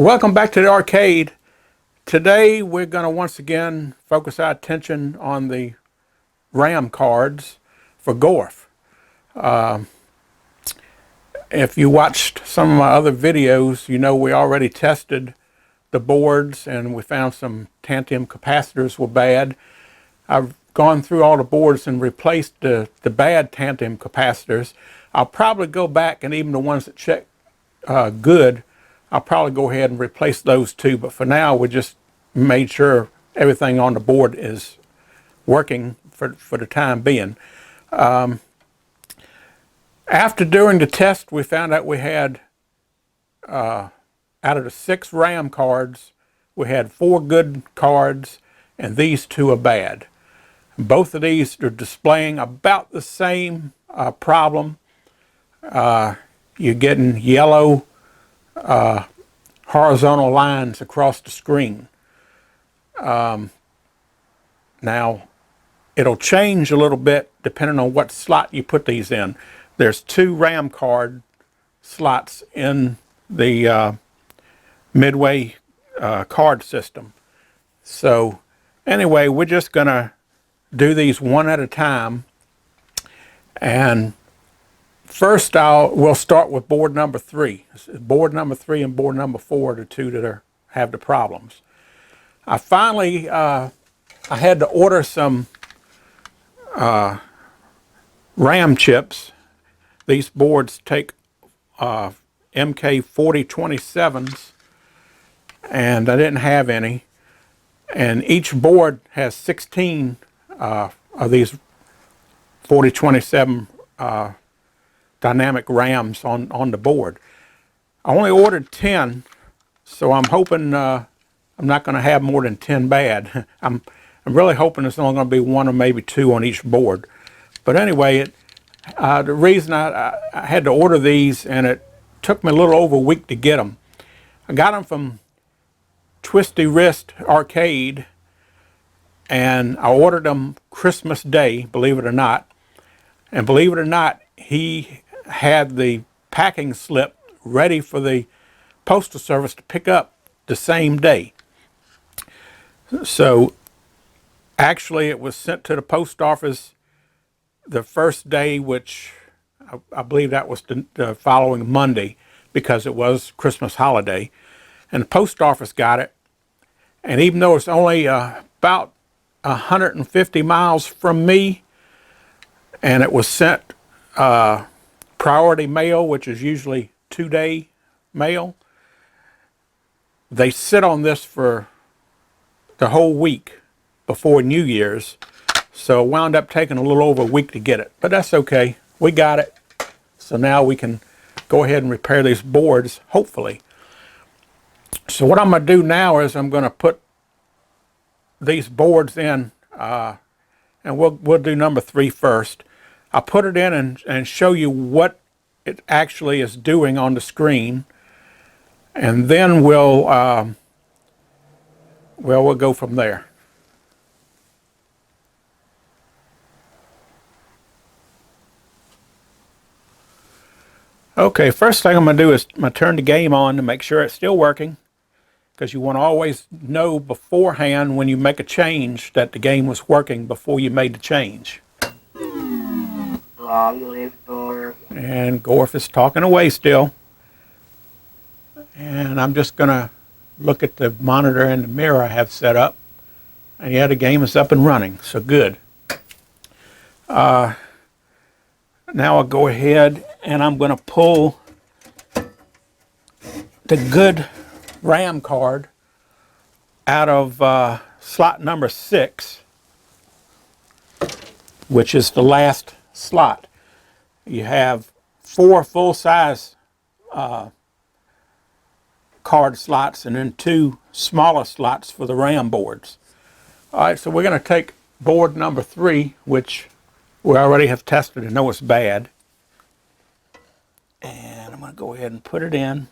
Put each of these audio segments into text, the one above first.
Welcome back to the arcade. Today we're going to once again focus our attention on the RAM cards for GORF. If you watched some of my other videos, you know we already tested the boards and we found some tantalum capacitors were bad. I've gone through all the boards and replaced the bad tantalum capacitors. I'll probably go back, and even the ones that check good, I'll probably go ahead and replace those too, but for now we just made sure everything on the board is working for the time being. After doing the test, we found out we had, out of the 6 RAM cards, we had 4 good cards and these 2 are bad. Both of these are displaying about the same problem. You're getting yellow horizontal lines across the screen. Now, it'll change a little bit depending on what slot you put these in. There's 2 RAM card slots in the Midway card system. So anyway, we're just going to do these one at a time. And first we'll start with board number 3. Board number 3 and board number 4 are the 2 that have the problems. I finally, I had to order some RAM chips. These boards take MK4027s, and I didn't have any. And each board has 16 of these 4027 dynamic RAMs on the board. I only ordered 10, so I'm hoping I'm not going to have more than 10 bad. I'm really hoping it's only going to be 1 or maybe 2 on each board. But anyway, the reason I had to order these, and it took me a little over a week to get them. I got them from Twisty Wrist Arcade, and I ordered them Christmas Day, believe it or not. And believe it or not, he had the packing slip ready for the postal service to pick up the same day. So actually it was sent to the post office the first day, which I believe that was the following Monday, because it was Christmas holiday. And the post office got it, and even though it's only about 150 miles from me, and it was sent priority mail, which is usually 2-day mail, they sit on this for the whole week before New Year's, so it wound up taking a little over a week to get it. But that's okay, we got it, so now we can go ahead and repair these boards, hopefully. So what I'm going to do now is I'm going to put these boards in, and we'll do number 3 first. I'll put it in and show you what it actually is doing on the screen, and then we'll go from there. Okay, first thing I'm going to do is I'm going to turn the game on to make sure it's still working, because you want to always know beforehand when you make a change that the game was working before you made the change. And GORF is talking away still. And I'm just going to look at the monitor and the mirror I have set up. And yeah, the game is up and running, so good. Now I'll go ahead and I'm going to pull the good RAM card out of slot number 6, which is the last slot. You have 4 full-size card slots and then 2 smaller slots for the RAM boards. Alright, so we're going to take board number 3, which we already have tested and know it's bad. And I'm going to go ahead and put it in.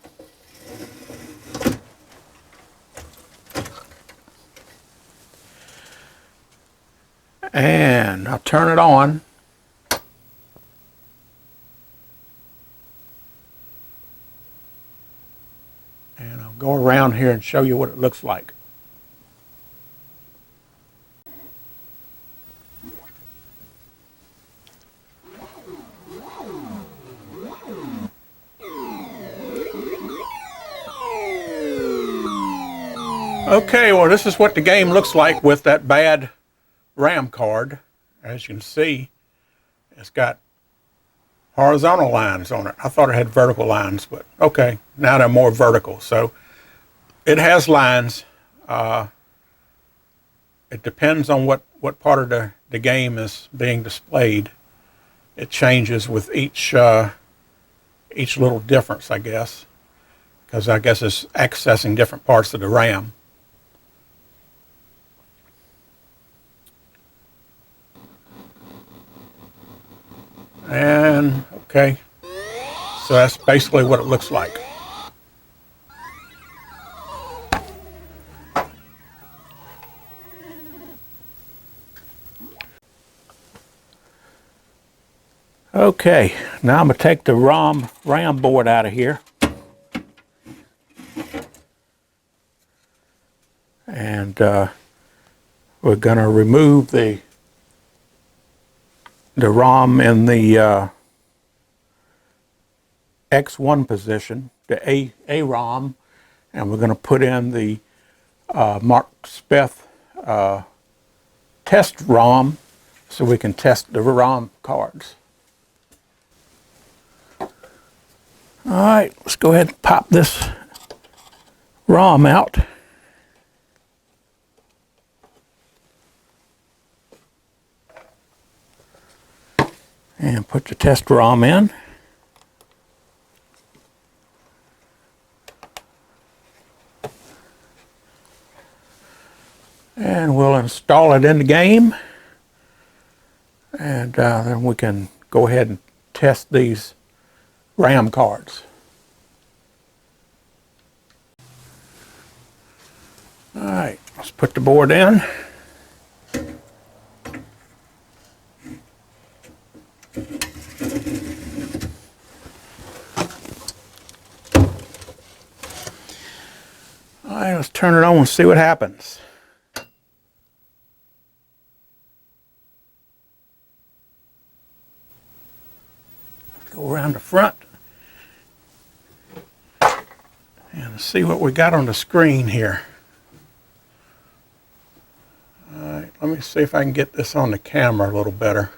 And I'll turn it on. And I'll go around here and show you what it looks like. Okay, well, this is what the game looks like with that bad RAM card. As you can see, it's got horizontal lines on it. I thought it had vertical lines, but okay, now they're more vertical. So it has lines. It depends on what part of the game is being displayed. It changes with each little difference, I guess, because I guess it's accessing different parts of the RAM. And okay, so that's basically what it looks like. Okay, now I'm going to take the RAM board out of here. And we're going to remove the ROM in the X1 position, the A ROM, and we're going to put in the Mark Spaeth test ROM so we can test the ROM cards. All right, let's go ahead and pop this ROM out. And put the test ROM in. And we'll install it in the game. And then we can go ahead and test these RAM cards. All right, let's put the board in. All right, let's turn it on and see what happens. Go around the front and see what we got on the screen here. All right, let me see if I can get this on the camera a little better.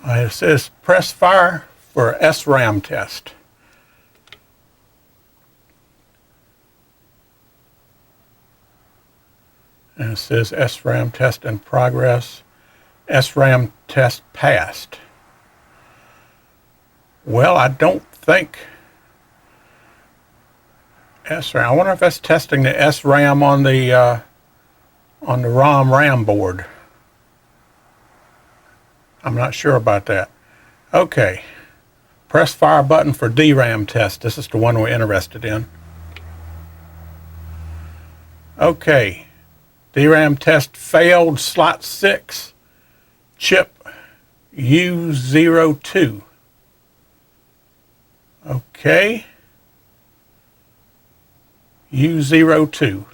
It says press fire for SRAM test. And it says SRAM test in progress. SRAM test passed. Well, I don't think SRAM. I wonder if that's testing the SRAM on the ROM RAM board. I'm not sure about that. Okay. Press fire button for DRAM test. This is the one we're interested in. Okay. DRAM test failed, slot 6, chip U02. Okay. U02.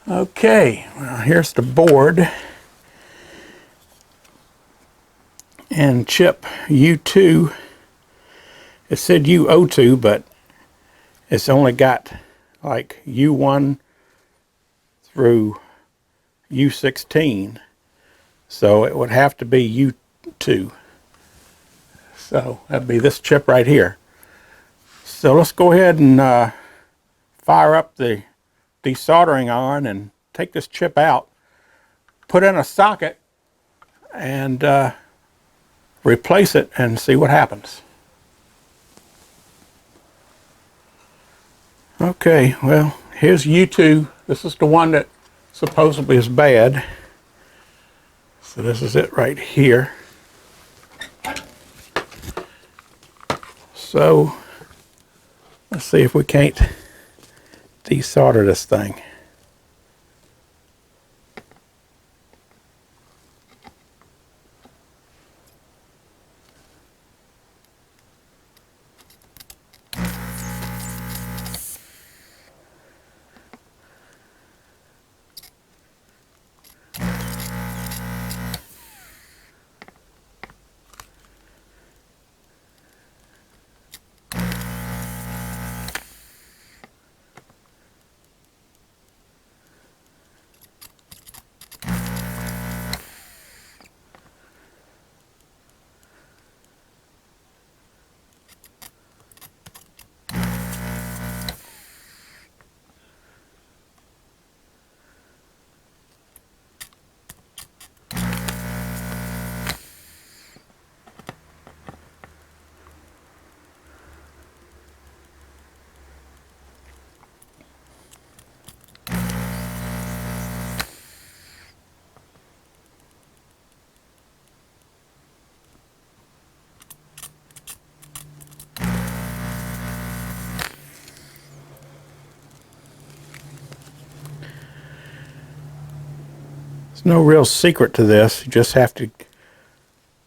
Okay, well, here's the board, and chip U2, it said U02, but it's only got like U1 through U16, so it would have to be U2. So that'd be this chip right here. So let's go ahead and fire up the desoldering iron and take this chip out, put in a socket, and replace it and see what happens. Okay, well, here's U2. This is the one that supposedly is bad. So this is it right here. So let's see if we can't desolder this thing. There's no real secret to this. You just have to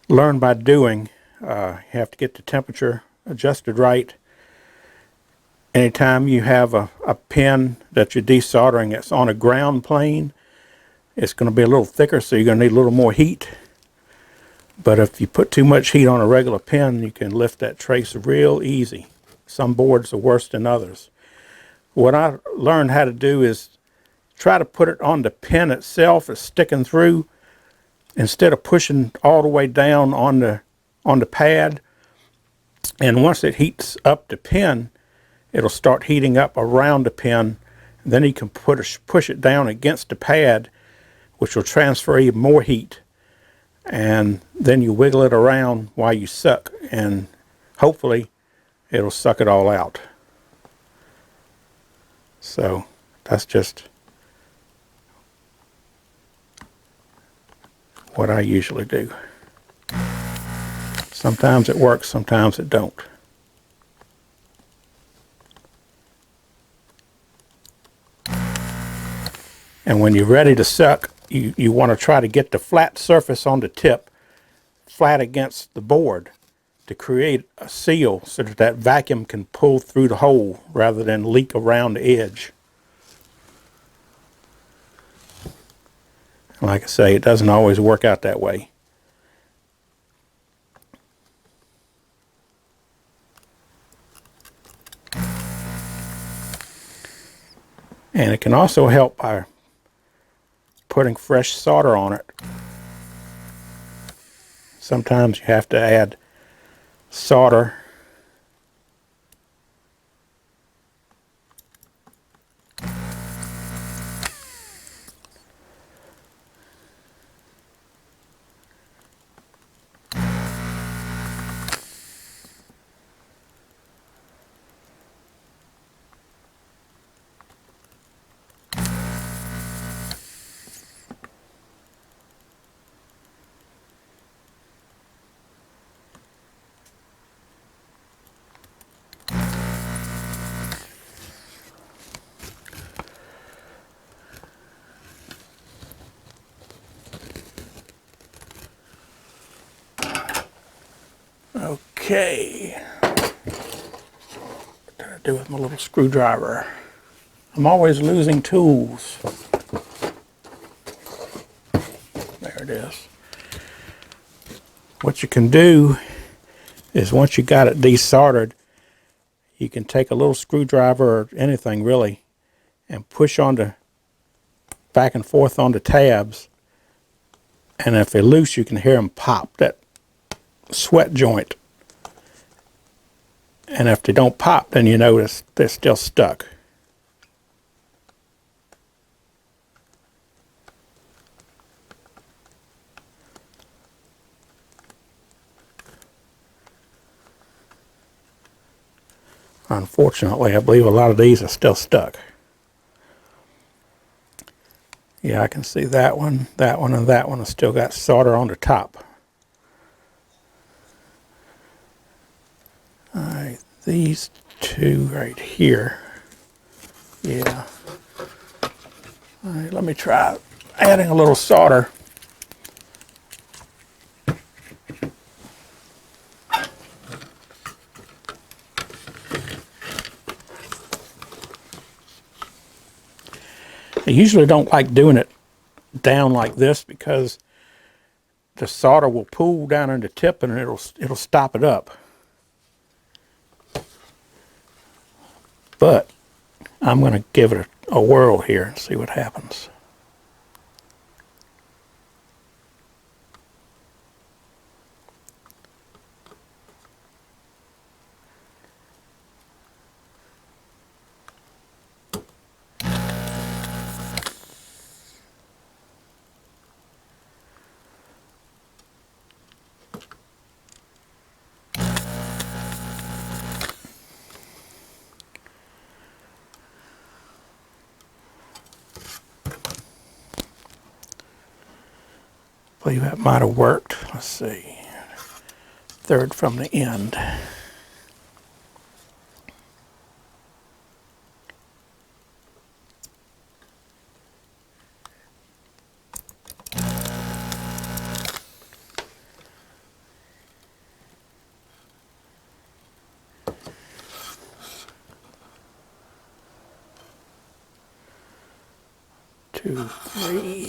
learn by doing. You have to get the temperature adjusted right. Anytime you have a pin that you're desoldering that's on a ground plane, it's going to be a little thicker, so you're going to need a little more heat. But if you put too much heat on a regular pin, you can lift that trace real easy. Some boards are worse than others. What I learned how to do is try to put it on the pin itself as sticking through, instead of pushing all the way down on the pad. And once it heats up the pin, it'll start heating up around the pin. Then you can push it down against the pad, which will transfer even more heat. And then you wiggle it around while you suck, and hopefully it'll suck it all out. So that's just what I usually do. Sometimes it works, sometimes it don't. And when you're ready to suck, you want to try to get the flat surface on the tip flat against the board to create a seal so that that vacuum can pull through the hole rather than leak around the edge. Like I say, it doesn't always work out that way. And it can also help by putting fresh solder on it. Sometimes you have to add solder Okay, what did I do with my little screwdriver? I'm always losing tools. There it is. What you can do is, once you got it desoldered, you can take a little screwdriver or anything really and push on the back and forth on the tabs, and if they're loose you can hear them pop, that sweat joint. And if they don't pop, then you notice they're still stuck. Unfortunately, I believe a lot of these are still stuck. Yeah, I can see that one, and that one has still got solder on the top. Alright, these two right here. Yeah. Alright, let me try adding a little solder. I usually don't like doing it down like this because the solder will pool down in the tip and it'll stop it up. But I'm going to give it a whirl here and see what happens. I believe that might have worked. Let's see. Third from the end. Two, three.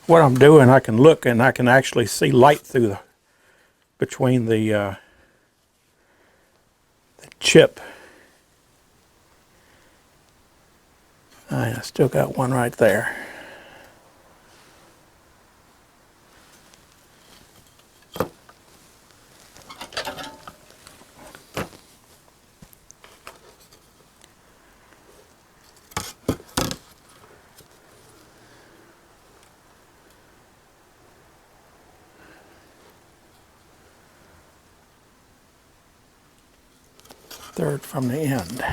What I'm doing, I can look and I can actually see light through the between the chip. I still got one right there. Third from the end.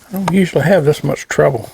I don't usually have this much trouble.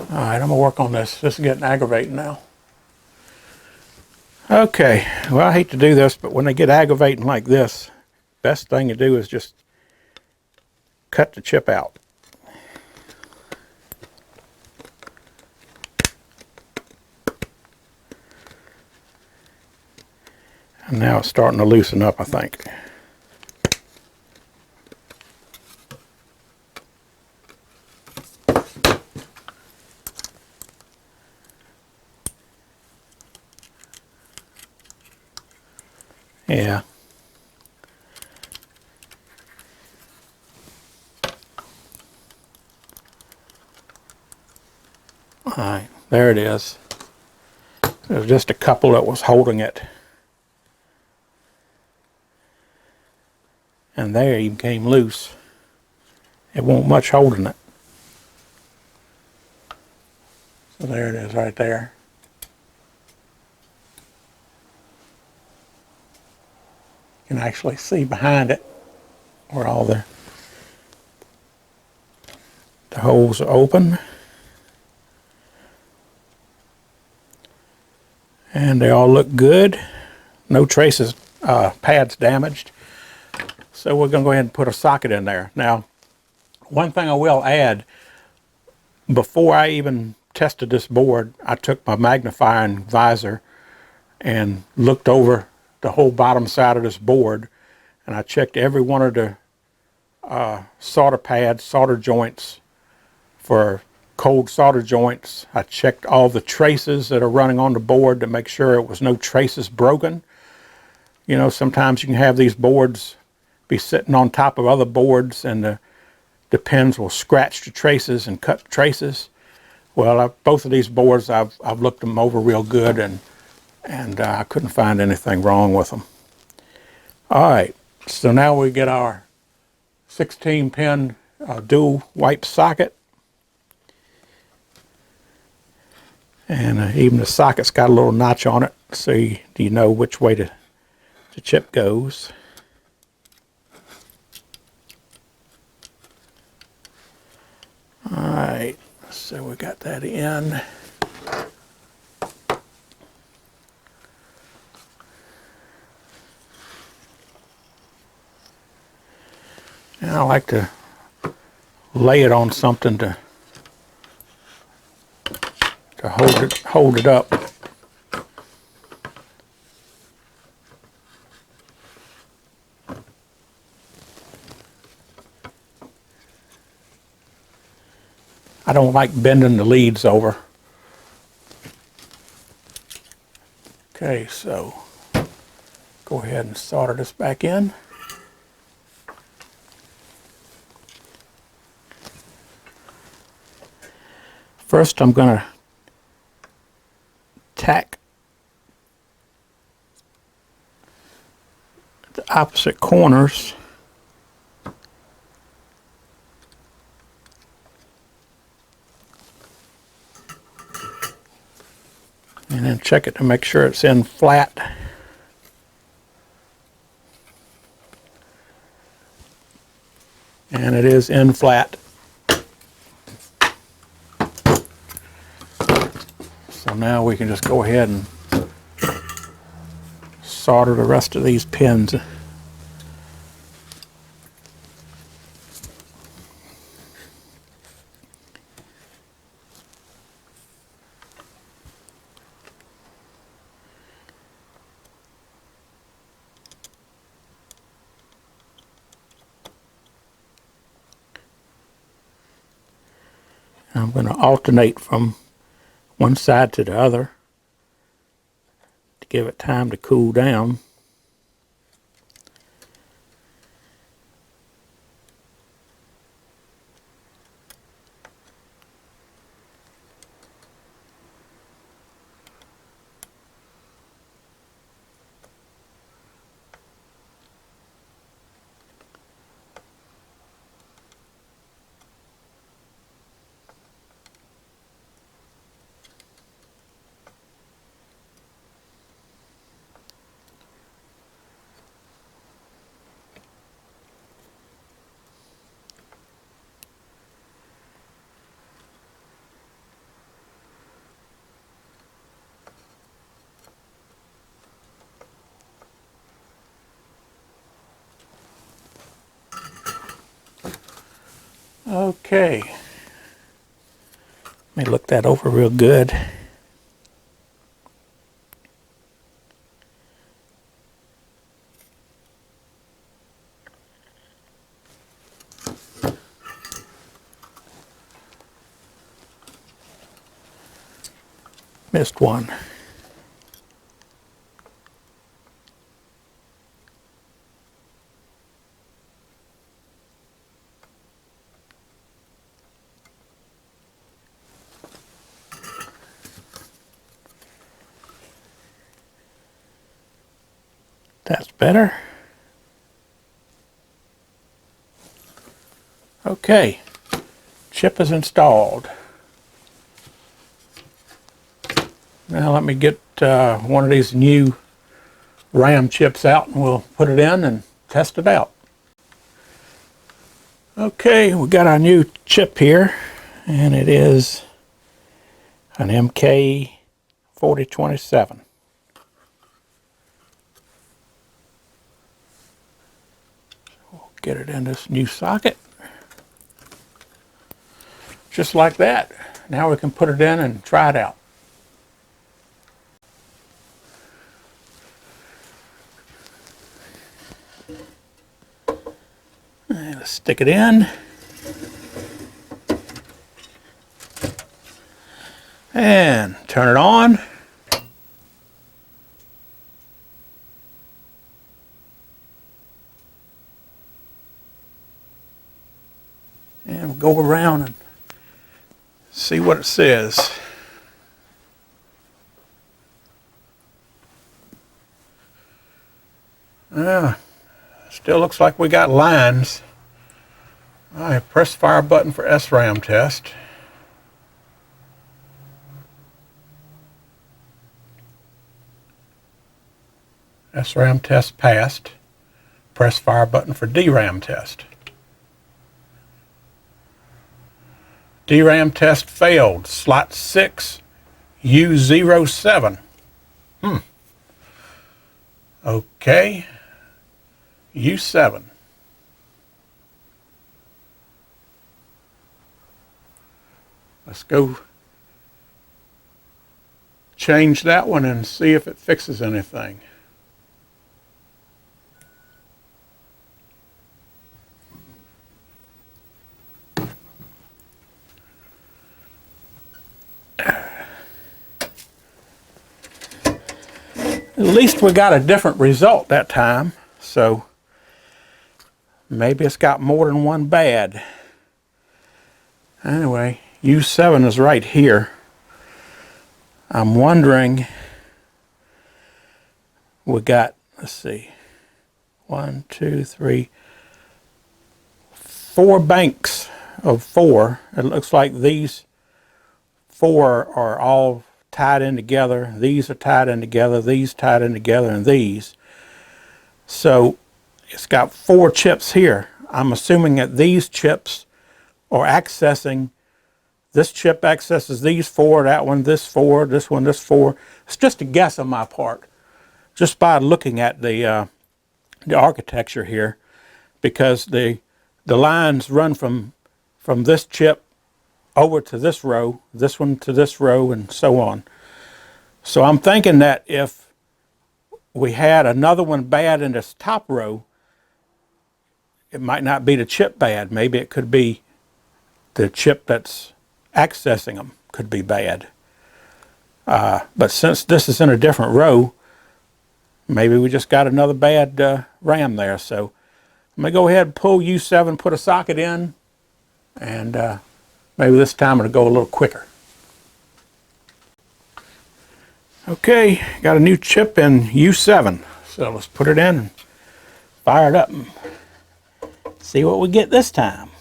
All right, I'm gonna work on this. This is getting aggravating now. Okay, well, I hate to do this, but when they get aggravating like this, best thing to do is just cut the chip out. And now it's starting to loosen up, I think. Yeah. All right, there it is. There's just a couple that was holding it. And there he came loose. It won't much holding it. So there it is right there. You can actually see behind it where all the holes are open. And they all look good. No traces, pads damaged. So we're going to go ahead and put a socket in there. Now, one thing I will add, before I even tested this board, I took my magnifying visor and looked over the whole bottom side of this board, and I checked every one of the solder pads, solder joints for cold solder joints. I checked all the traces that are running on the board to make sure it was no traces broken. You know, sometimes you can have these boards be sitting on top of other boards and the pins will scratch the traces and cut the traces. Well, both of these boards, I've looked them over real good, and I couldn't find anything wrong with them. All right, so now we get our 16-pin dual wipe socket. And even the socket's got a little notch on it, so you know which way the chip goes. Alright, so we got that in. And I like to lay it on something to hold it up. I don't like bending the leads over. Okay, so go ahead and solder this back in. First, I'm going to tack the opposite corners and then check it to make sure it's in flat. And it is in flat. So now we can just go ahead and solder the rest of these pins. I'm going to alternate from one side to the other to give it time to cool down. Okay, let me look that over real good. Missed one. That's better. Okay, chip is installed. Now let me get one of these new RAM chips out and we'll put it in and test it out. Okay, we got our new chip here, and it is an MK4027. We'll get it in this new socket. Just like that. Now we can put it in and try it out. And let's stick it in. And turn it on. And we'll go around and see what it says. Still looks like we got lines. I press fire button for SRAM test. SRAM test passed. Press fire button for DRAM test. DRAM test failed. Slot 6, U07. Okay. U7. Let's go change that one and see if it fixes anything. At least we got a different result that time, so maybe it's got more than one bad. Anyway, U7 is right here. I'm wondering, we got, let's see, 1, 2, 3, 4 banks of 4. It looks like these 4 are all tied in together. These are tied in together, these tied in together, and these. So it's got 4 chips here. I'm assuming that these chips are accessing, this chip accesses these 4, that one, this 4, this one, this 4. It's just a guess on my part, just by looking at the architecture here, because the lines run from this chip over to this row, this one to this row, and so on. So I'm thinking that if we had another one bad in this top row, it might not be the chip bad. Maybe it could be the chip that's accessing them could be bad. But since this is in a different row, maybe we just got another bad RAM there. So I'm going to go ahead and pull U7, put a socket in, and maybe this time it'll go a little quicker. Okay, got a new chip in U7. So let's put it in and fire it up and see what we get this time.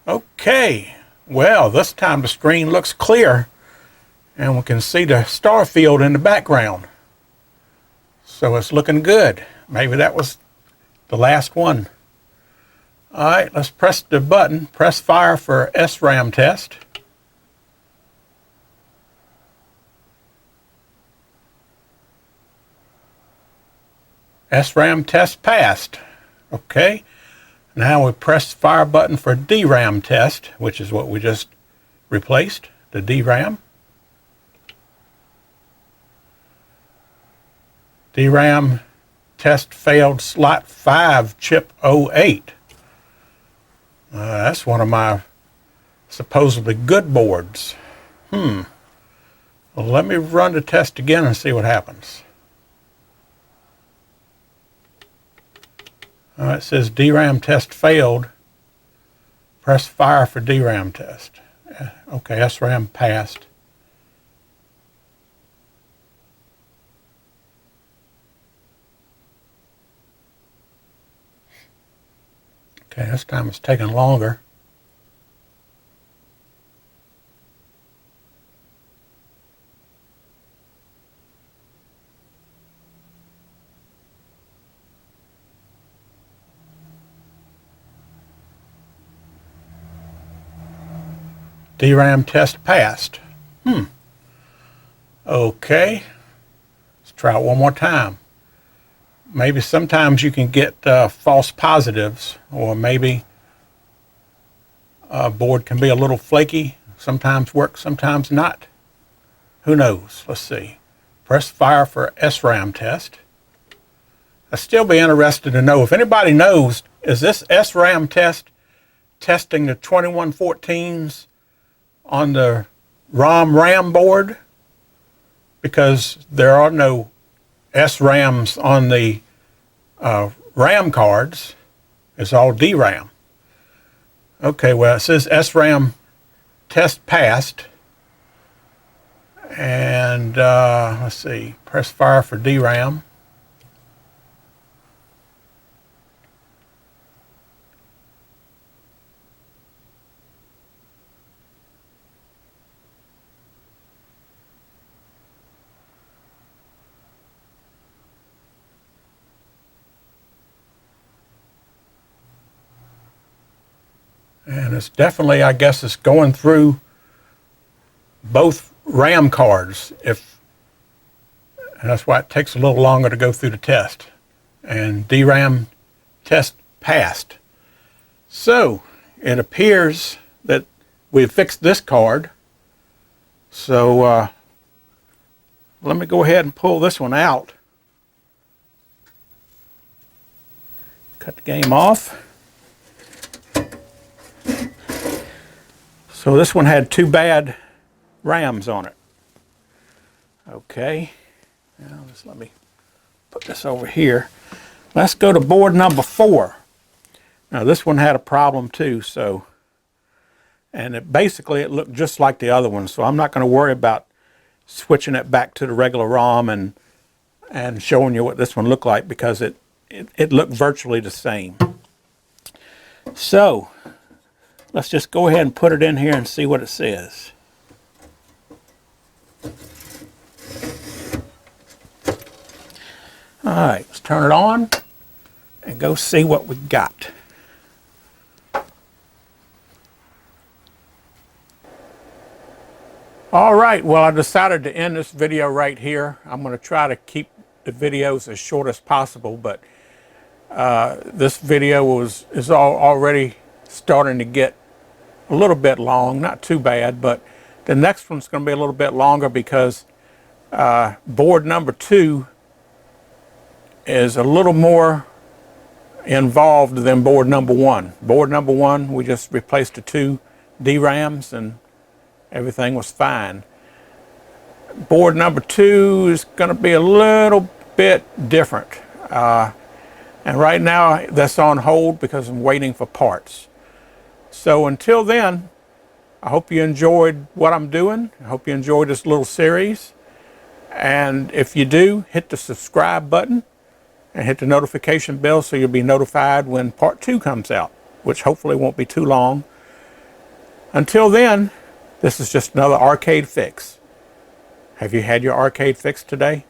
Okay, well, this time the screen looks clear and we can see the star field in the background. So it's looking good. Maybe that was the last one. All right, let's press the button, press fire for SRAM test. SRAM test passed. Okay, Now we press the fire button for DRAM test, which is what we just replaced, the DRAM. DRAM test failed slot 5 chip 08. That's one of my supposedly good boards. Well, let me run the test again and see what happens. It says DRAM test failed. Press fire for DRAM test. Okay, SRAM passed. Okay, this time it's taking longer. DRAM test passed. Okay, let's try it one more time. Maybe sometimes you can get false positives, or maybe a board can be a little flaky, sometimes work, sometimes not. Who knows? Let's see. Press fire for SRAM test. I'd still be interested to know if anybody knows, is this SRAM test testing the 2114s on the RAM board? Because there are no SRAMs on the RAM cards. It's all DRAM. Okay, well, it says SRAM test passed. And let's see, press fire for DRAM. And it's definitely, I guess, it's going through both RAM cards. And that's why it takes a little longer to go through the test. And DRAM test passed. So it appears that we've fixed this card. So let me go ahead and pull this one out. Cut the game off. So this one had 2 bad RAMs on it. Okay, now just let me put this over here. Let's go to board number 4. Now this one had a problem too, and basically it looked just like the other one, so I'm not going to worry about switching it back to the regular ROM and showing you what this one looked like, because it looked virtually the same. So let's just go ahead and put it in here and see what it says. All right, let's turn it on and go see what we got. All right, well, I decided to end this video right here. I'm going to try to keep the videos as short as possible, but this video is already starting to get a little bit long, not too bad, but the next one's going to be a little bit longer because board number 2 is a little more involved than board number 1. Board number 1, we just replaced the 2 DRAMs and everything was fine. Board number 2 is going to be a little bit different. And right now that's on hold because I'm waiting for parts. So until then, I hope you enjoyed what I'm doing. I hope you enjoyed this little series. And if you do, hit the subscribe button and hit the notification bell so you'll be notified when part 2 comes out, which hopefully won't be too long. Until then, this is just another arcade fix. Have you had your arcade fix today?